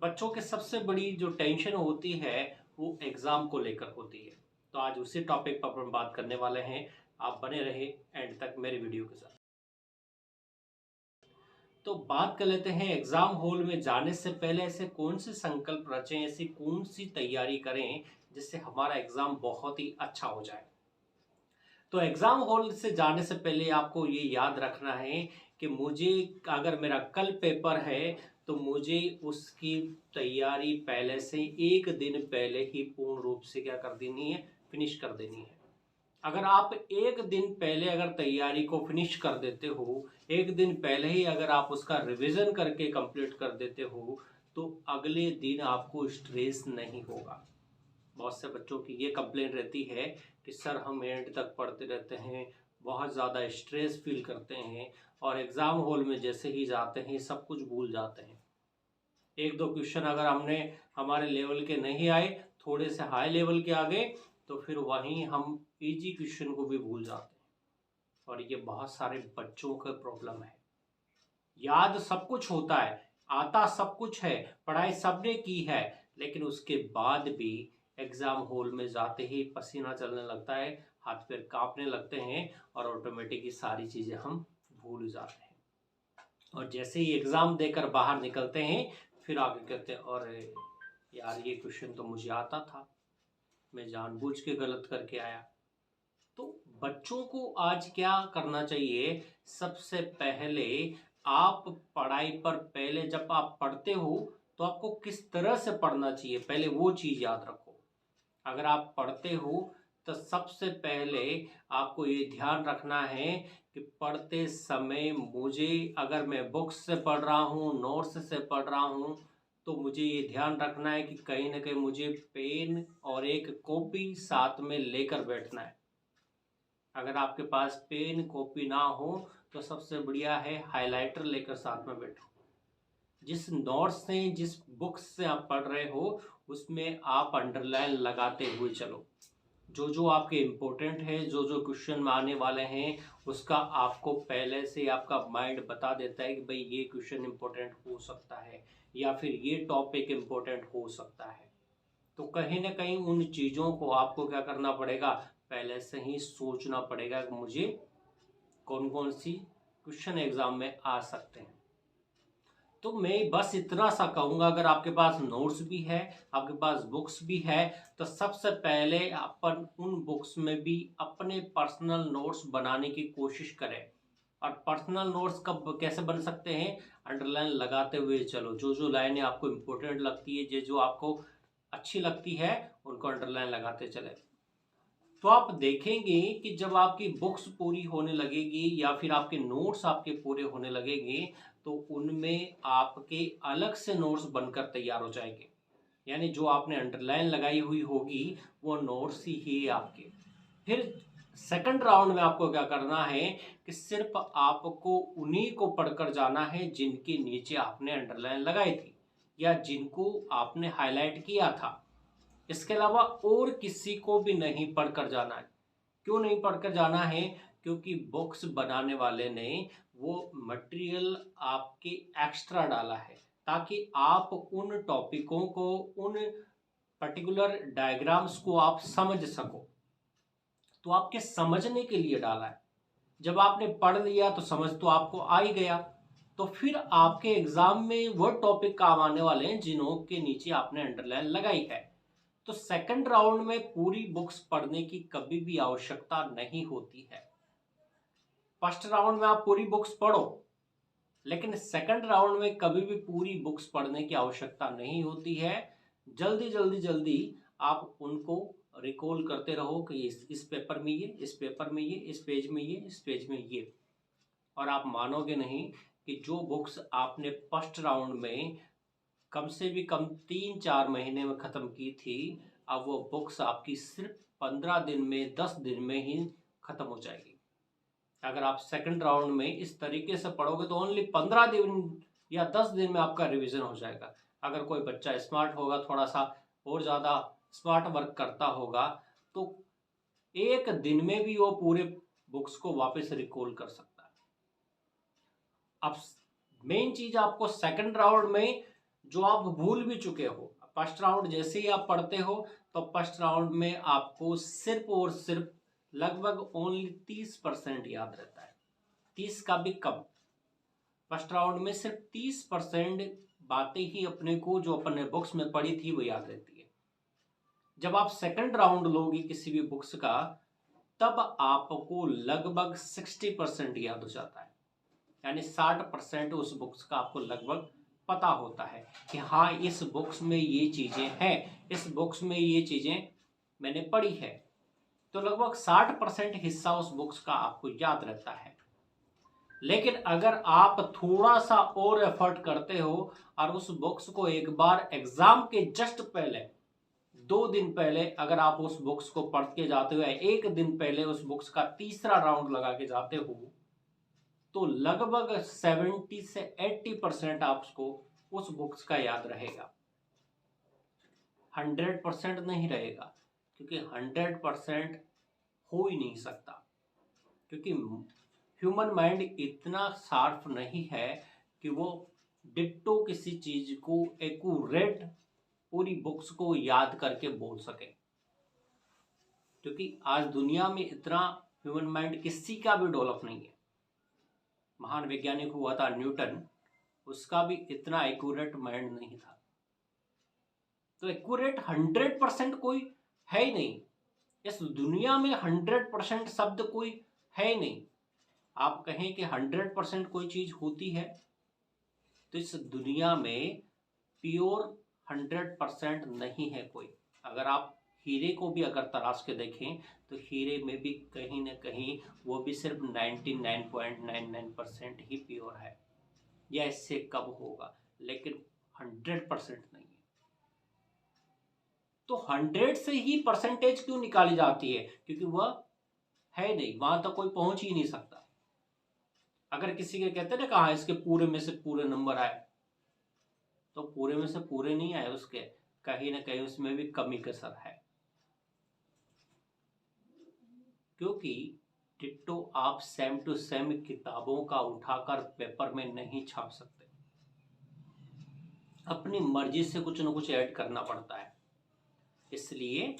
बच्चों के सबसे बड़ी जो टेंशन होती है वो एग्ज़ाम को लेकर होती है। तो आज उसी टॉपिक पर अपन बात करने वाले हैं। आप बने रहे एंड तक मेरे वीडियो के साथ। तो बात कर लेते हैं एग्ज़ाम हॉल में जाने से पहले ऐसे कौन से संकल्प रचें, ऐसी कौन सी तैयारी करें जिससे हमारा एग्ज़ाम बहुत ही अच्छा हो जाए। तो एग्ज़ाम हॉल से जाने से पहले आपको ये याद रखना है कि मुझे अगर मेरा कल पेपर है तो मुझे उसकी तैयारी पहले से 1 दिन पहले ही पूर्ण रूप से क्या कर देनी है, फिनिश कर देनी है। अगर आप 1 दिन पहले अगर तैयारी को फिनिश कर देते हो, 1 दिन पहले ही अगर आप उसका रिवीजन करके कंप्लीट कर देते हो, तो अगले दिन आपको स्ट्रेस नहीं होगा। बहुत से बच्चों की ये कंप्लेंट रहती है कि सर हम एंड तक पढ़ते रहते हैं, बहुत ज़्यादा स्ट्रेस फील करते हैं और एग्ज़ाम हॉल में जैसे ही जाते हैं सब कुछ भूल जाते हैं। 1-2 क्वेश्चन अगर हमारे लेवल के नहीं आए, थोड़े से हाई लेवल के आ गए, तो फिर वहीं हम ईजी क्वेश्चन को भी भूल जाते हैं और ये बहुत सारे बच्चों का प्रॉब्लम है। याद सब कुछ होता है, आता सब कुछ है, पढ़ाई सबने की है, लेकिन उसके बाद भी एग्ज़ाम हॉल में जाते ही पसीना चलने लगता है, हाथ पैर काँपने लगते हैं और ऑटोमेटिक ये सारी चीज़ें हम भूल जाते हैं। और जैसे ही एग्ज़ाम देकर बाहर निकलते हैं, फिर आगे कहते हैं अरे यार ये क्वेश्चन तो मुझे आता था, मैं जानबूझ के गलत करके आया। तो बच्चों को आज क्या करना चाहिए, सबसे पहले आप पढ़ाई पर पहले जब आप पढ़ते हो तो आपको किस तरह से पढ़ना चाहिए, पहले वो चीज़ याद रखो। अगर आप पढ़ते हो तो सबसे पहले आपको ये ध्यान रखना है कि पढ़ते समय मुझे, अगर मैं बुक्स से पढ़ रहा हूँ, नोट्स से पढ़ रहा हूँ, तो मुझे ये ध्यान रखना है कि कहीं ना कहीं मुझे पेन और एक कॉपी साथ में लेकर बैठना है। अगर आपके पास पेन कॉपी ना हो तो सबसे बढ़िया है हाइलाइटर लेकर साथ में बैठो। जिस नोट्स से, जिस बुक्स से आप पढ़ रहे हो उसमें आप अंडरलाइन लगाते हुए चलो। जो जो आपके इम्पोर्टेंट है, जो जो क्वेश्चन आने वाले हैं, उसका आपको पहले से आपका माइंड बता देता है कि भाई ये क्वेश्चन इम्पोर्टेंट हो सकता है या फिर ये टॉपिक इम्पोर्टेंट हो सकता है। तो कहीं ना कहीं उन चीज़ों को आपको क्या करना पड़ेगा, पहले से ही सोचना पड़ेगा कि मुझे कौन कौन सी क्वेश्चन एग्जाम में आ सकते हैं। तो मैं बस इतना सा कहूँगा, अगर आपके पास नोट्स भी है, आपके पास बुक्स भी है, तो सबसे पहले अपन उन बुक्स में भी अपने पर्सनल नोट्स बनाने की कोशिश करें। और पर्सनल नोट्स कब कैसे बन सकते हैं, अंडरलाइन लगाते हुए चलो। जो जो लाइनें आपको इम्पोर्टेंट लगती है, जो जो आपको अच्छी लगती है, उनको अंडरलाइन लगाते चले। तो आप देखेंगे कि जब आपकी बुक्स पूरी होने लगेगी या फिर आपके नोट्स आपके पूरे होने लगेंगे, तो उनमें आपके अलग से नोट्स बनकर तैयार हो जाएंगे। यानी जो आपने अंडरलाइन लगाई हुई होगी वो नोट्स ही आपके। फिर सेकंड राउंड में आपको क्या करना है कि सिर्फ आपको उन्हीं को पढ़कर जाना है जिनके नीचे आपने अंडरलाइन लगाई थी या जिनको आपने हाईलाइट किया था। इसके अलावा और किसी को भी नहीं पढ़कर जाना है। क्यों नहीं पढ़कर जाना है, क्योंकि बुक्स बनाने वाले ने वो मटेरियल आपके एक्स्ट्रा डाला है ताकि आप उन टॉपिकों को, उन पर्टिकुलर डायग्राम्स को आप समझ सको। तो आपके समझने के लिए डाला है। जब आपने पढ़ लिया तो समझ तो आपको आ ही गया, तो फिर आपके एग्जाम में वो टॉपिक काम आने वाले हैं जिन्हों के नीचे आपने अंडरलाइन लगाई है। तो सेकंड राउंड में पूरी बुक्स पढ़ने की कभी भी आवश्यकता नहीं होती है। फर्स्ट राउंड में आप पूरी बुक्स पढ़ो, लेकिन सेकंड राउंड में कभी भी पूरी बुक्स पढ़ने की आवश्यकता नहीं होती है। जल्दी जल्दी जल्दी आप उनको रिकॉल करते रहो कि इस पेपर में ये, इस पेपर में ये, इस पेज में ये, इस पेज में ये। और आप मानोगे नहीं कि जो बुक्स आपने फर्स्ट राउंड में कम से भी कम 3-4 महीने में ख़त्म की थी, अब वो बुक्स आपकी सिर्फ 15 दिन में, 10 दिन में ही ख़त्म हो जाएगी। अगर आप सेकंड राउंड में इस तरीके से पढ़ोगे तो ओनली 15 दिन या 10 दिन में आपका रिवीजन हो जाएगा। अगर कोई बच्चा स्मार्ट होगा, थोड़ा सा और ज़्यादा स्मार्ट वर्क करता होगा, तो 1 दिन में भी वो पूरे बुक्स को वापस रिकॉल कर सकता है। अब मेन चीज़ आपको सेकंड राउंड में जो आप भूल भी चुके हो। फर्स्ट राउंड जैसे ही आप पढ़ते हो तो फर्स्ट राउंड में आपको सिर्फ और सिर्फ लगभग ओनली 30% याद रहता है, 30 का भी कम। फर्स्ट राउंड में सिर्फ 30% बातें ही अपने को जो अपने बुक्स में पढ़ी थी वो याद रहती है। जब आप सेकंड राउंड लोगे किसी भी बुक्स का, तब आपको लगभग 60% याद हो जाता है, यानी 60% उस बुक्स का आपको लगभग पता होता है कि हाँ इस बुक्स में ये चीजें हैं, इस बुक्स में ये चीजें मैंने पढ़ी है। तो लगभग 60% हिस्सा उस बुक्स का आपको याद रहता है। लेकिन अगर आप थोड़ा सा और एफर्ट करते हो और उस बुक्स को एक बार एग्जाम के जस्ट पहले 2 दिन पहले अगर आप उस बुक्स को पढ़ के जाते हो, 1 दिन पहले उस बुक्स का तीसरा राउंड लगा के जाते हो, तो लगभग 70 से 80% आपको उस बुक्स का याद रहेगा। 100% नहीं रहेगा, क्योंकि 100% हो ही नहीं सकता, क्योंकि ह्यूमन माइंड इतना शार्प नहीं है कि वो डिट्टो किसी चीज को एक्यूरेट पूरी बुक्स को याद करके बोल सके। क्योंकि आज दुनिया में इतना ह्यूमन माइंड किसी का भी डेवलप नहीं है। महान वैज्ञानिक हुआ था न्यूटन, उसका भी इतना एक्यूरेट माइंड नहीं था। तो एक्यूरेट 100% कोई है ही नहीं इस दुनिया में। 100% शब्द कोई है ही नहीं। आप कहें कि 100% कोई चीज होती है, तो इस दुनिया में प्योर 100% नहीं है कोई। अगर आप हीरे को भी अगर तराश के देखें तो हीरे में भी कहीं ना कहीं वो भी सिर्फ 99.99% ही प्योर है, या इससे कम होगा, लेकिन 100% नहीं है। तो 100 से ही परसेंटेज क्यों निकाली जाती है? क्योंकि वह है नहीं, वहां तक कोई पहुंच ही नहीं सकता। अगर किसी के कहते ना कहा इसके पूरे में से पूरे नंबर आए, तो पूरे में से पूरे नहीं आए, उसके कहीं ना कहीं उसमें भी कमी कसर है। क्योंकि डिट्टो आप सेम टू सेम किताबों का उठाकर पेपर में नहीं छाप सकते, अपनी मर्जी से कुछ ना कुछ ऐड करना पड़ता है। इसलिए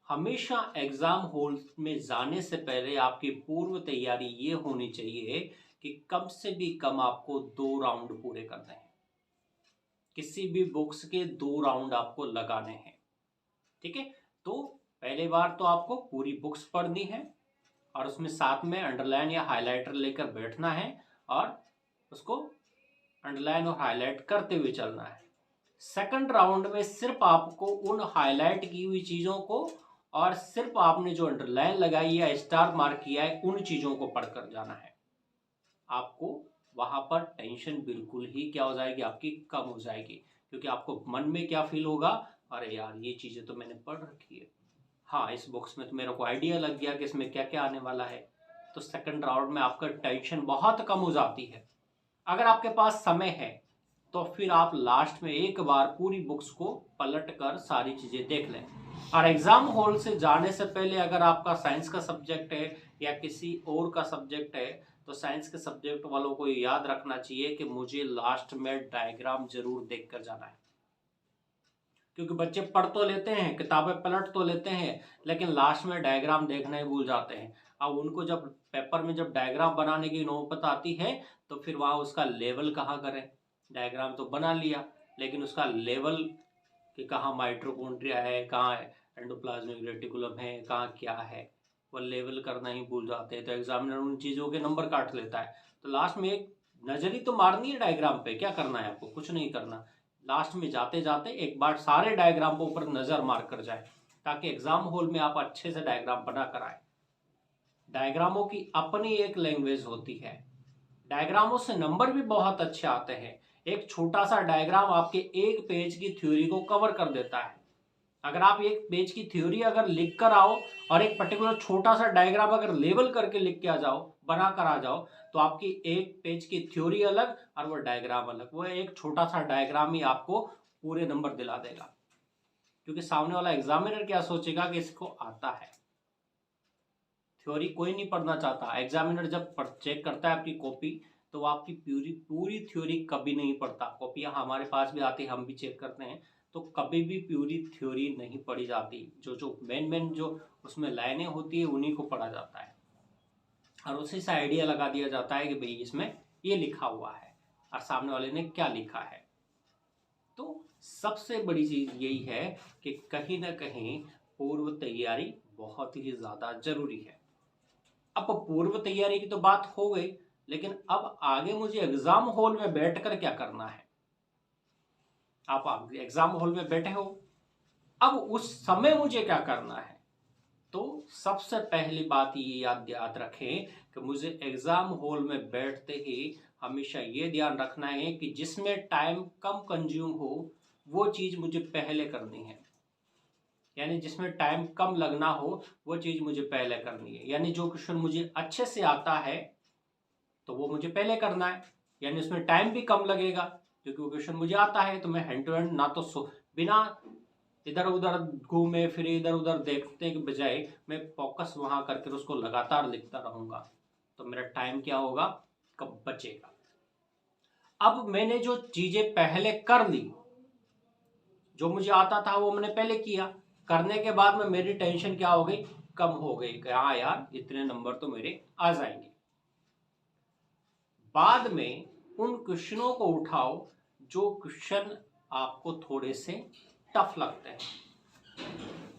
हमेशा एग्जाम हॉल में जाने से पहले आपकी पूर्व तैयारी ये होनी चाहिए कि कम से भी कम आपको 2 राउंड पूरे करने हैं। किसी भी बुक्स के 2 राउंड आपको लगाने हैं, ठीक है। तो पहले बार तो आपको पूरी बुक्स पढ़नी है और उसमें साथ में अंडरलाइन या हाइलाइटर लेकर बैठना है और उसको अंडरलाइन और हाईलाइट करते हुए चलना है। सेकंड राउंड में सिर्फ आपको उन हाईलाइट की हुई चीजों को और सिर्फ आपने जो अंडरलाइन लगाई या स्टार मार्क किया है उन चीजों को पढ़कर जाना है। आपको वहां पर टेंशन बिल्कुल ही क्या हो जाएगी, आपकी कम हो जाएगी। क्योंकि आपको मन में क्या फील होगा, अरे यार ये चीजें तो मैंने पढ़ रखी है, हाँ इस बॉक्स में तो मेरे को आइडिया लग गया कि इसमें क्या क्या आने वाला है। तो सेकंड राउंड में आपका टेंशन बहुत कम हो जाती है। अगर आपके पास समय है तो फिर आप लास्ट में एक बार पूरी बुक्स को पलट कर सारी चीजें देख लें। और एग्जाम हॉल से जाने से पहले अगर आपका साइंस का सब्जेक्ट है या किसी और का सब्जेक्ट है, तो साइंस के सब्जेक्ट वालों को याद रखना चाहिए कि मुझे लास्ट में डायग्राम जरूर देख कर जाना है। क्योंकि बच्चे पढ़ तो लेते हैं, किताबें पलट तो लेते हैं, लेकिन लास्ट में डायग्राम देखना ही भूल जाते हैं। अब उनको जब पेपर में जब डायग्राम बनाने की नौबत आती है तो फिर वहाँ उसका लेवल कहाँ करें। डायग्राम तो बना लिया, लेकिन उसका लेवल कि कहाँ माइटोकॉन्ड्रिया है, कहाँ एंडोप्लाज्मिक रेटिकुलम है, कहाँ क्या है, वो लेवल करना ही भूल जाते हैं। तो एग्जामिनर उन चीज़ों के नंबर काट लेता है। तो लास्ट में एक नजर ही तो मारनी है डायग्राम पे, क्या करना है आपको, कुछ नहीं करना। लास्ट में जाते जाते एक बार सारे डायग्राम को ऊपर नजर मार कर जाए, ताकि एग्जाम हॉल में आप अच्छे से डायग्राम बना कर आए। डायग्रामों की अपनी एक लैंग्वेज होती है, डायग्रामों से नंबर भी बहुत अच्छे आते हैं। एक छोटा सा डायग्राम आपके एक पेज की थ्योरी को कवर कर देता है। अगर आप एक पेज की थ्योरी अगर लिख कर आओ और एक पर्टिकुलर छोटा सा डायग्राम अगर लेबल करके लिख के आ जाओ, बना कर आ जाओ, तो आपकी एक पेज की थ्योरी अलग और वो डायग्राम अलग। वो एक छोटा सा डायग्राम ही आपको पूरे नंबर दिला देगा। क्योंकि सामने वाला एग्जामिनर क्या सोचेगा कि इसको आता है। थ्योरी कोई नहीं पढ़ना चाहता। एग्जामिनर जब चेक करता है आपकी कॉपी, तो आपकी पूरी पूरी थ्योरी कभी नहीं पढ़ता। कॉपियाँ हमारे पास भी आती है, हम भी चेक करते हैं, तो कभी भी पूरी थ्योरी नहीं पढ़ी जाती। जो जो मेन जो उसमें लाइनें होती है उन्हीं को पढ़ा जाता है और उसी से आइडिया लगा दिया जाता है कि भाई इसमें ये लिखा हुआ है और सामने वाले ने क्या लिखा है। तो सबसे बड़ी चीज यही है कि कहीं ना कहीं पूर्व तैयारी बहुत ही ज्यादा जरूरी है। अब पूर्व तैयारी की तो बात हो गई, लेकिन अब आगे मुझे एग्जाम हॉल में बैठकर क्या करना है। आप एग्जाम हॉल में बैठे हो, अब उस समय मुझे क्या करना है। तो सबसे पहली बात ये याद रखें कि मुझे एग्जाम हॉल में बैठते ही हमेशा ये ध्यान रखना है कि जिसमें टाइम कम कंज्यूम हो वो चीज मुझे पहले करनी है। यानी जिसमें टाइम कम लगना हो वो चीज मुझे पहले करनी है। यानी जो क्वेश्चन मुझे अच्छे से आता है तो वो मुझे पहले करना है, यानी उसमें टाइम भी कम लगेगा क्योंकि वो क्वेश्चन मुझे आता है। तो मैं हैंड टू हैंड ना तो बिना इधर उधर घूमे फिरे इधर उधर देखने के बजाय मैं फोकस वहां करके उसको लगातार लिखता रहूंगा, तो मेरा टाइम क्या होगा, कब बचेगा। अब मैंने जो चीजें पहले कर ली, जो मुझे आता था वो मैंने पहले किया, करने के बाद में मेरी टेंशन क्या हो गई, कम हो गई कि हाँ यार इतने नंबर तो मेरे आ जाएंगे। बाद में उन क्वेश्चनों को उठाओ जो क्वेश्चन आपको थोड़े से टफ लगते हैं।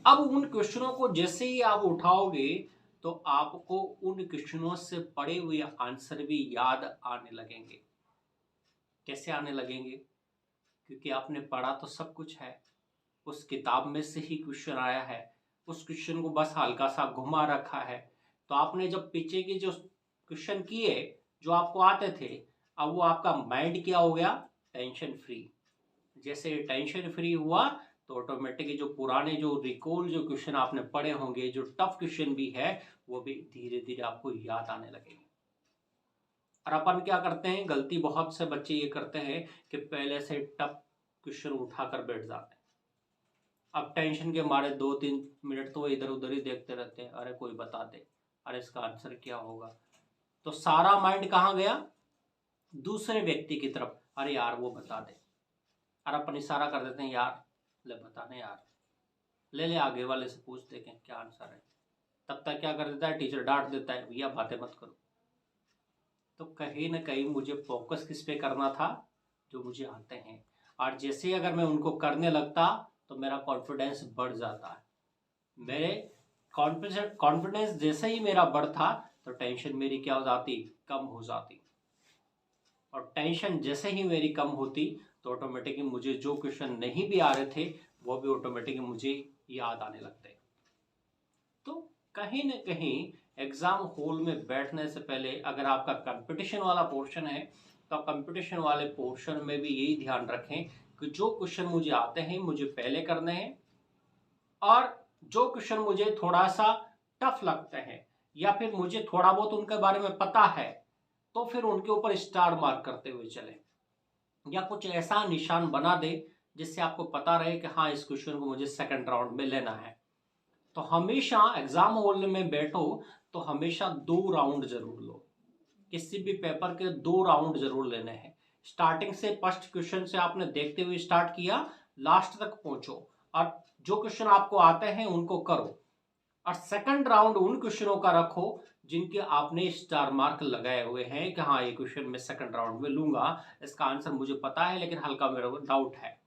अब उन क्वेश्चनों को जैसे ही आप उठाओगे तो आपको उन क्वेश्चनों से पढ़े हुए आंसर भी याद आने लगेंगे। कैसे आने लगेंगे, क्योंकि आपने पढ़ा तो सब कुछ है, उस किताब में से ही क्वेश्चन आया है, उस क्वेश्चन को बस हल्का सा घुमा रखा है। तो आपने जब पीछे के जो क्वेश्चन किए जो आपको आते थे, अब वो आपका माइंड क्या हो गया, टेंशन फ्री। जैसे टेंशन फ्री हुआ तो ऑटोमेटिकली जो पुराने जो रिकॉल जो क्वेश्चन आपने पढ़े होंगे, जो टफ क्वेश्चन भी है, वो भी धीरे धीरे आपको याद आने लगेंगे। और अपन क्या करते हैं, गलती बहुत से बच्चे ये करते हैं कि पहले से टफ क्वेश्चन उठाकर बैठ जाते हैं। अब टेंशन के मारे 2-3 मिनट तो इधर उधर ही देखते रहते हैं, अरे कोई बता दे, अरे इसका आंसर क्या होगा। तो सारा माइंड कहाँ गया, दूसरे व्यक्ति की तरफ, अरे यार वो बता दे। और अपन इशारा कर देते हैं, यार ले बताने यार, ले आगे वाले से पूछ देखें क्या आंसर है। तब तक क्या कर देता है, टीचर डांट देता है, भैया बातें मत करो। तो कहीं ना कहीं मुझे फोकस किस पे करना था, जो मुझे आते हैं। और जैसे ही अगर मैं उनको करने लगता तो मेरा कॉन्फिडेंस बढ़ जाता है। मेरे कॉन्फिडेंस जैसे ही मेरा बढ़ता तो टेंशन मेरी क्या हो जाती, कम हो जाती। और टेंशन जैसे ही मेरी कम होती तो ऑटोमेटिकली मुझे जो क्वेश्चन नहीं भी आ रहे थे वो भी ऑटोमेटिकली मुझे याद आने लगते। तो कहीं ना कहीं एग्जाम हॉल में बैठने से पहले अगर आपका कंपटीशन वाला पोर्शन है तो कंपटीशन वाले पोर्शन में भी यही ध्यान रखें कि जो क्वेश्चन मुझे आते हैं मुझे पहले करने हैं, और जो क्वेश्चन मुझे थोड़ा सा टफ लगते हैं या फिर मुझे थोड़ा बहुत उनके बारे में पता है तो फिर उनके ऊपर स्टार मार्क करते हुए चले, या कुछ ऐसा निशान बना दे जिससे आपको पता रहे कि हाँ इस क्वेश्चन को मुझे सेकंड राउंड में लेना है। तो हमेशा एग्जाम हॉल में बैठो तो हमेशा 2 राउंड जरूर लो, किसी भी पेपर के 2 राउंड जरूर लेने हैं। स्टार्टिंग से फर्स्ट क्वेश्चन से आपने देखते हुए स्टार्ट किया, लास्ट तक पहुंचो और जो क्वेश्चन आपको आते हैं उनको करो, और सेकंड राउंड उन क्वेश्चनों का रखो जिनके आपने स्टार मार्क लगाए हुए हैं कि हाँ ये क्वेश्चन मैं सेकंड राउंड में लूंगा, इसका आंसर मुझे पता है लेकिन हल्का मेरे को डाउट है।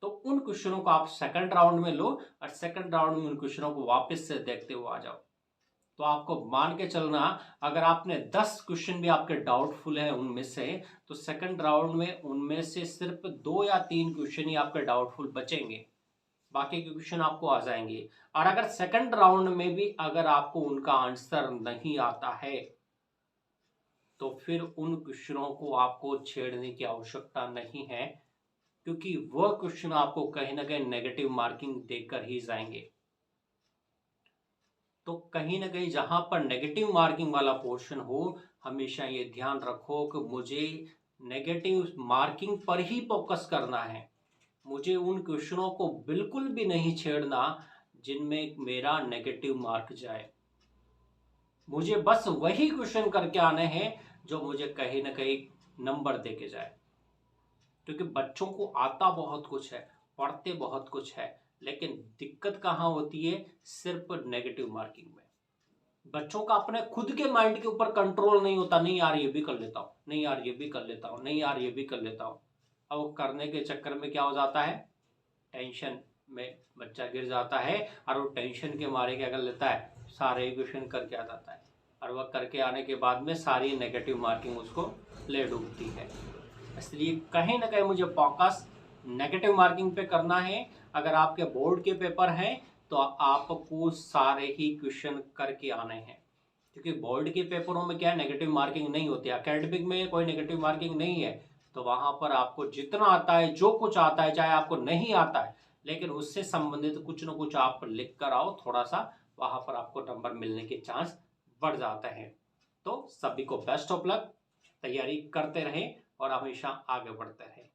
तो उन क्वेश्चनों को आप सेकंड राउंड में लो और सेकंड राउंड में उन क्वेश्चनों को वापस से देखते हुए आ जाओ। तो आपको मान के चलना, अगर आपने 10 क्वेश्चन भी आपके डाउटफुल है उनमें से, तो सेकंड राउंड में उनमें से सिर्फ 2 या 3 क्वेश्चन ही आपके डाउटफुल बचेंगे, बाकी के क्वेश्चन आपको आ जाएंगे। और अगर सेकंड राउंड में भी अगर आपको उनका आंसर नहीं आता है तो फिर उन क्वेश्चनों को आपको छेड़ने की आवश्यकता नहीं है, क्योंकि वह क्वेश्चन आपको कहीं ना कहीं नेगेटिव मार्किंग देकर ही जाएंगे। तो कहीं ना कहीं जहां पर नेगेटिव मार्किंग वाला पोर्शन हो, हमेशा ये ध्यान रखो कि मुझे नेगेटिव मार्किंग पर ही फोकस करना है। मुझे उन क्वेश्चनों को बिल्कुल भी नहीं छेड़ना जिनमें मेरा नेगेटिव मार्क जाए। मुझे बस वही क्वेश्चन करके आने हैं जो मुझे कहीं ना कहीं नंबर दे के जाए, क्योंकि बच्चों को आता बहुत कुछ है, पढ़ते बहुत कुछ है, लेकिन दिक्कत कहाँ होती है, सिर्फ नेगेटिव मार्किंग में। बच्चों का अपने खुद के माइंड के ऊपर कंट्रोल नहीं होता, नहीं यार ये भी कर लेता हूँ, नहीं यार ये भी कर लेता हूँ, नहीं यार ये भी कर लेता हूँ। अब वो करने के चक्कर में क्या हो जाता है, टेंशन में बच्चा गिर जाता है, और वो टेंशन के मारे क्या कर लेता है, सारे क्वेश्चन करके आ जाता है, और वह करके आने के बाद में सारी नेगेटिव मार्किंग उसको ले डूबती है। इसलिए कहीं ना कहीं मुझे फोकस नेगेटिव मार्किंग पे करना है। अगर आपके बोर्ड के पेपर हैं तो आपको सारे ही क्वेश्चन करके आने हैं, क्योंकि बोर्ड के पेपरों में क्या है, नेगेटिव मार्किंग नहीं होती। एकेडमिक में कोई नेगेटिव मार्किंग नहीं है, तो वहां पर आपको जितना आता है, जो कुछ आता है, चाहे आपको नहीं आता है, लेकिन उससे संबंधित कुछ न कुछ आप लिख कर आओ, थोड़ा सा वहां पर आपको नंबर मिलने के चांस बढ़ जाते हैं। तो सभी को बेस्ट ऑफ लक, तैयारी करते रहें और हमेशा आगे बढ़ते रहें।